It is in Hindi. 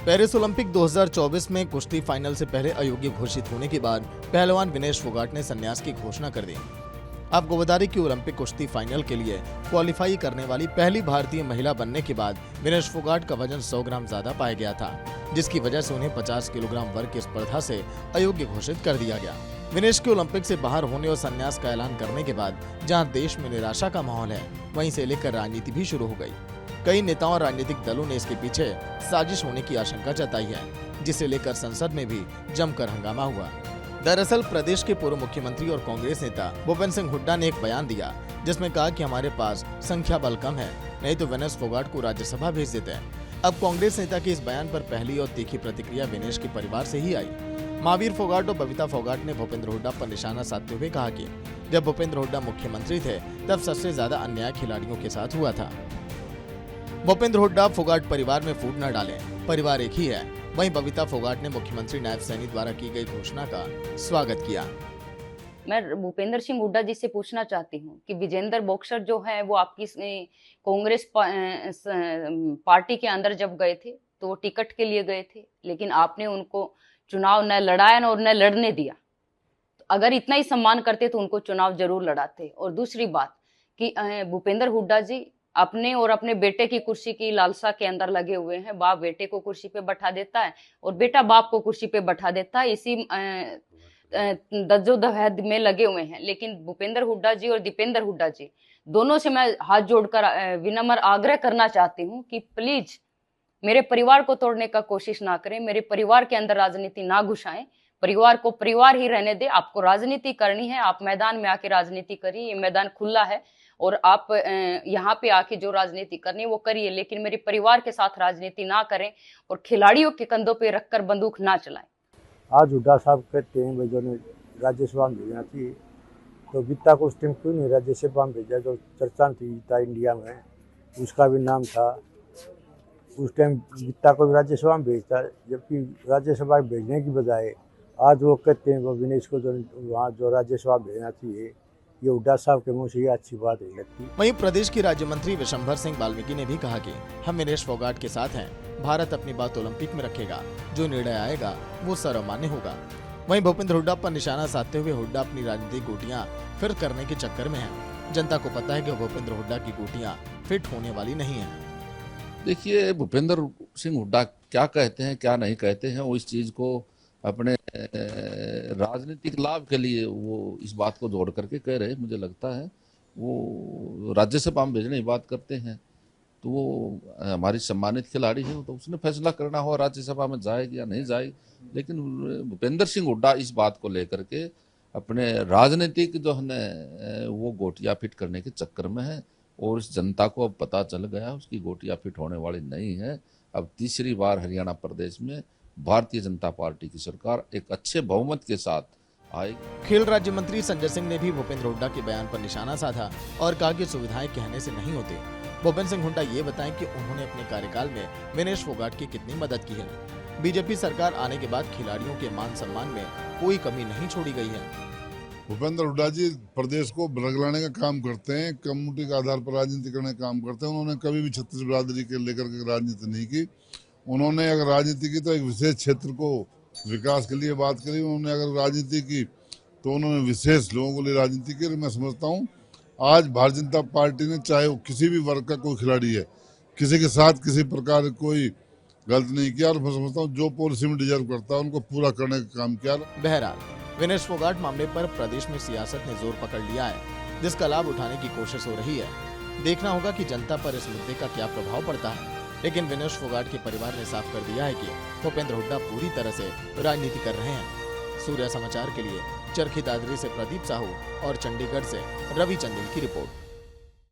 पेरिस ओलंपिक 2024 में कुश्ती फाइनल से पहले अयोग्य घोषित होने के बाद पहलवान विनेश फोगाट ने संन्यास की घोषणा कर दी। आपको बता दें कि ओलंपिक कुश्ती फाइनल के लिए क्वालिफाई करने वाली पहली भारतीय महिला बनने के बाद विनेश फोगाट का वजन 100 ग्राम ज्यादा पाया गया था, जिसकी वजह से उन्हें 50 किलोग्राम वर्ग की स्पर्धा से अयोग्य घोषित कर दिया गया। विनेश के ओलंपिक से बाहर होने और संन्यास का ऐलान करने के बाद जहां देश में निराशा का माहौल है, वहीं से लेकर राजनीति भी शुरू हो गई। कई नेताओं और राजनीतिक दलों ने इसके पीछे साजिश होने की आशंका जताई है, जिसे लेकर संसद में भी जमकर हंगामा हुआ। दरअसल प्रदेश के पूर्व मुख्यमंत्री और कांग्रेस नेता भूपेंद्र सिंह हुड्डा ने एक बयान दिया, जिसमें कहा कि हमारे पास संख्या बल कम है, नहीं तो विनेश फोगाट को राज्यसभा भेज देते हैं। अब कांग्रेस नेता के इस बयान पर पहली और तीखी प्रतिक्रिया विनेश के परिवार से ही आई। महावीर फोगाट और बबीता फोगाट ने भूपेंद्र हुड्डा पर निशाना साधते हुए कहा कि जब भूपेंद्र हुड्डा मुख्यमंत्री थे, तब सबसे ज्यादा अन्याय खिलाड़ियों के साथ हुआ था। भूपेंद्र हुड्डा फोगाट परिवार में फूट न डालें, परिवार एक ही है। वहीं बबीता फोगाट ने मुख्यमंत्री नायब सैनी द्वारा की गई घोषणा का स्वागत किया। मैं भूपेंद्र सिंह हुड्डा जी से पूछना चाहती हूँ कि विजेंद्र बॉक्सर जो है वो आपकी कांग्रेस पार्टी के अंदर जब गए थे तो वो टिकट के लिए गए थे, लेकिन आपने उनको चुनाव न लड़ाया और न लड़ने दिया। तो अगर इतना ही सम्मान करते तो उनको चुनाव जरूर लड़ाते। और दूसरी बात कि भूपेंद्र हुड्डा जी अपने और अपने बेटे की कुर्सी की लालसा के अंदर लगे हुए हैं। बाप बेटे को कुर्सी पे बैठा देता है और बेटा बाप को कुर्सी पे बैठा देता है, इसी दज्जोदहद में लगे हुए हैं। लेकिन भूपेंद्र हुड्डा जी और दीपेंद्र हुड्डा जी दोनों से मैं हाथ जोड़कर विनम्र आग्रह करना चाहती हूँ कि प्लीज मेरे परिवार को तोड़ने का कोशिश ना करें, मेरे परिवार के अंदर राजनीति ना घुसाएं, परिवार को परिवार ही रहने दे। आपको राजनीति करनी है, आप मैदान में आके राजनीति करिए, ये मैदान खुला है और आप यहाँ पे आके जो राजनीति करनी है वो करिए, लेकिन मेरे परिवार के साथ राजनीति ना करें और खिलाड़ियों के कंधों पे रखकर बंदूक ना चलाएं। आज हुड्डा साहब कहते हैं भाई जो ने राज्यसभा में भेजना थी, तो गीता को उस टाइम क्यों नहीं राज्यसभा में भेजा? जो चर्चा थी गीता इंडिया में, उसका भी नाम था। उस टाइम गीता को भी राज्यसभा में भेजता, जबकि राज्यसभा में भेजने की बजाय आज वो कहते हैं वो विनेश को जो वहाँ जो राज्यसभा भेजना चाहिए, ये हुड्डा साहब के मुंह से ये अच्छी बात नहीं लगती। वहीं प्रदेश की राज्य मंत्री विशंभर सिंह वाल्मीकि ने भी कहा कि हम विनेश फोगाट के साथ हैं, भारत अपनी बात ओलंपिक में रखेगा, जो निर्णय आएगा वो सर्वमान्य होगा। वहीं भूपेंद्र हुड्डा पर निशाना साधते हुए हुड्डा अपनी राजनीतिक गोटियां फिट करने के चक्कर में है। जनता को पता है कि भूपेंद्र हुड्डा की गोटियां फिट होने वाली नहीं है। देखिए, भूपेंद्र सिंह हुड्डा क्या कहते हैं क्या नहीं कहते हैं, वो इस चीज को अपने राजनीतिक लाभ के लिए वो इस बात को जोड़ करके कह रहे हैं। मुझे लगता है वो राज्यसभा में भेजने की बात करते हैं, तो वो हमारी सम्मानित खिलाड़ी है, तो उसने फैसला करना हो राज्यसभा में जाएगी या नहीं जाएगी। लेकिन भूपेंद्र सिंह हुड्डा इस बात को लेकर के अपने राजनीतिक जो है वो गोटियां फिट करने के चक्कर में है, और इस जनता को अब पता चल गया उसकी गोटियां फिट होने वाली नहीं है। अब तीसरी बार हरियाणा प्रदेश में भारतीय जनता पार्टी की सरकार एक अच्छे बहुमत के साथ आएगी। खेल राज्य मंत्री संजय सिंह ने भी भूपेंद्र हुड्डा के बयान पर निशाना साधा और कहा कि सुविधाएं कहने से नहीं होती। भूपेंद्र सिंह हुड्डा ये बताएं कि उन्होंने अपने कार्यकाल में विनेश फोगाट की कितनी मदद की है। बीजेपी सरकार आने के बाद खिलाड़ियों के मान सम्मान में कोई कमी नहीं छोड़ी गई है। भूपेंद्र हुड्डा जी प्रदेश को रगलाने का काम करते हैं, कम्युनिटी के आधार पर राजनीति करने का काम करते हैं। उन्होंने कभी भी छत्तीस बिरादरी के लेकर के राजनीति नहीं की। उन्होंने अगर राजनीति की तो एक विशेष क्षेत्र को विकास के लिए बात करी। उन्होंने अगर राजनीति की तो उन्होंने विशेष लोगों के लिए राजनीति की। मैं समझता हूँ आज भारतीय जनता पार्टी ने, चाहे वो किसी भी वर्ग का कोई खिलाड़ी है, किसी के साथ किसी प्रकार कोई गलत नहीं किया, और मैं समझता हूँ जो पॉलिसी में डिजर्व करता है उनको पूरा करने का काम किया। बहरहाल विनेश फोगाट मामले पर प्रदेश में सियासत ने जोर पकड़ लिया है, जिसका लाभ उठाने की कोशिश हो रही है। देखना होगा कि जनता पर इस मुद्दे का क्या प्रभाव पड़ता है। लेकिन विनेश फोगाट के परिवार ने साफ कर दिया है कि भूपेंद्र हुड्डा पूरी तरह से राजनीति कर रहे हैं। सूर्य समाचार के लिए चरखी दादरी से प्रदीप साहू और चंडीगढ़ से रवि चंदेल की रिपोर्ट।